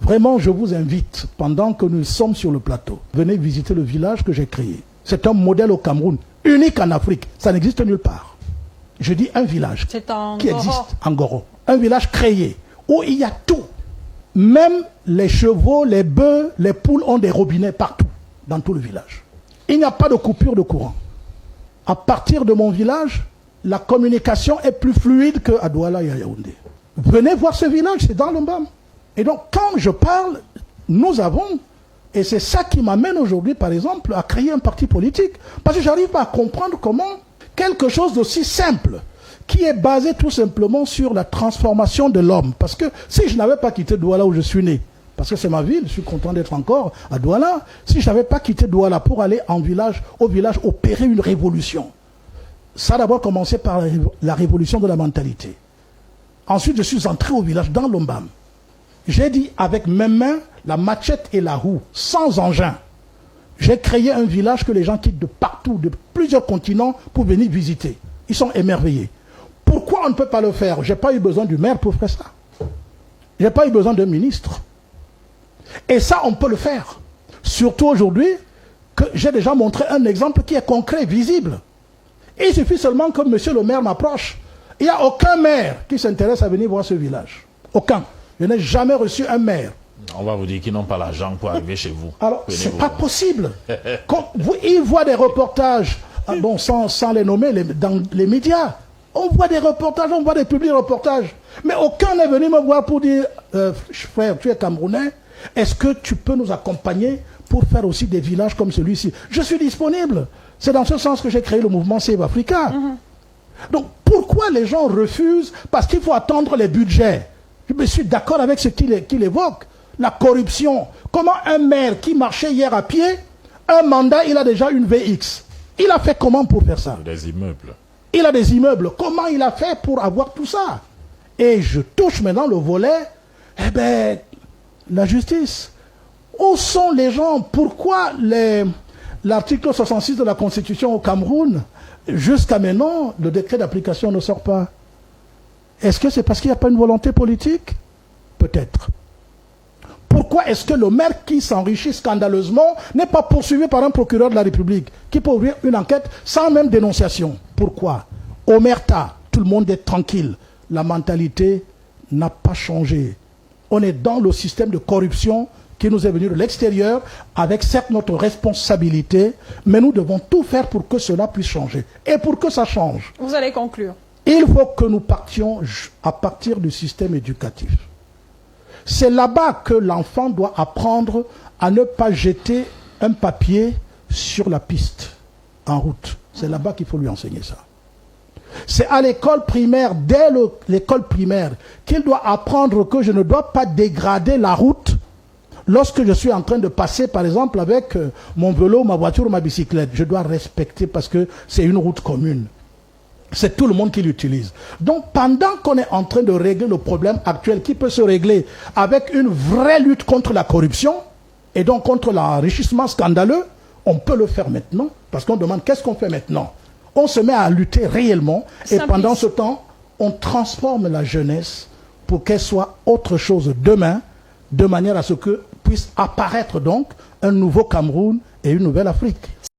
Vraiment, je vous invite, pendant que nous sommes sur le plateau, venez visiter le village que j'ai créé. C'est un modèle au Cameroun, unique en Afrique. Ça n'existe nulle part. Je dis un village qui existe en Goro. Un village créé, où il y a tout. Même les chevaux, les bœufs, les poules ont des robinets partout, dans tout le village. Il n'y a pas de coupure de courant. À partir de mon village, la communication est plus fluide qu'à Douala et à Yaoundé. Venez voir ce village, c'est dans le Mbam. Et donc, quand je parle, nous avons, et c'est ça qui m'amène aujourd'hui, par exemple, à créer un parti politique. Parce que j'arrive pas à comprendre comment quelque chose d'aussi simple, qui est basé tout simplement sur la transformation de l'homme. Parce que si je n'avais pas quitté Douala où je suis né, parce que c'est ma ville, je suis content d'être encore à Douala, si je n'avais pas quitté Douala pour aller au village opérer une révolution, ça a d'abord commencé par la révolution de la mentalité. Ensuite, je suis entré au village dans l'Ombam. J'ai dit avec mes mains, la machette et la houe, sans engin. J'ai créé un village que les gens quittent de partout, de plusieurs continents pour venir visiter. Ils sont émerveillés. Pourquoi on ne peut pas le faire? Je n'ai pas eu besoin du maire pour faire ça. Je n'ai pas eu besoin d'un ministre. Et ça, on peut le faire. Surtout aujourd'hui, que j'ai déjà montré un exemple qui est concret, visible. Et il suffit seulement que monsieur le maire m'approche. Il n'y a aucun maire qui s'intéresse à venir voir ce village. Aucun. Je n'ai jamais reçu un maire. On va vous dire qu'ils n'ont pas l'argent pour arriver chez vous. Alors, c'est pas possible. Ils voient des reportages, bon, sans les nommer, dans les médias. On voit des reportages, on voit des publics reportages. Mais aucun n'est venu me voir pour dire, frère, tu es Camerounais, est-ce que tu peux nous accompagner pour faire aussi des villages comme celui-ci? Je suis disponible. C'est dans ce sens que j'ai créé le mouvement Save Africa. Donc, pourquoi les gens refusent? Parce qu'il faut attendre les budgets. Je me suis d'accord avec ce qu'il évoque. La corruption. Comment un maire qui marchait hier à pied, un mandat, il a déjà une VX. Il a fait comment pour faire ça? Des immeubles. Il a des immeubles. Comment il a fait pour avoir tout ça? Et je touche maintenant le volet, eh bien, la justice. Où sont les gens? Pourquoi l'article 66 de la Constitution au Cameroun, jusqu'à maintenant, le décret d'application ne sort pas? Est-ce que c'est parce qu'il n'y a pas une volonté politique? Peut-être. Pourquoi est-ce que le maire qui s'enrichit scandaleusement n'est pas poursuivi par un procureur de la République qui peut ouvrir une enquête sans même dénonciation? Pourquoi? Omerta, tout le monde est tranquille. La mentalité n'a pas changé. On est dans le système de corruption qui nous est venu de l'extérieur, avec certes notre responsabilité, mais nous devons tout faire pour que cela puisse changer. Et pour que ça change, vous allez conclure. Il faut que nous partions à partir du système éducatif. C'est là-bas que l'enfant doit apprendre à ne pas jeter un papier sur la piste, en route. C'est là-bas qu'il faut lui enseigner ça. C'est à l'école primaire, dès l'école primaire, qu'il doit apprendre que je ne dois pas dégrader la route lorsque je suis en train de passer, par exemple, avec mon vélo, ma voiture ou ma bicyclette. Je dois respecter parce que c'est une route commune. C'est tout le monde qui l'utilise. Donc, pendant qu'on est en train de régler le problème actuel qui peut se régler avec une vraie lutte contre la corruption et donc contre l'enrichissement scandaleux, on peut le faire maintenant. Parce qu'on demande qu'est-ce qu'on fait maintenant? On se met à lutter réellement et pendant ce temps, on transforme la jeunesse pour qu'elle soit autre chose demain, de manière à ce que puisse apparaître donc un nouveau Cameroun et une nouvelle Afrique.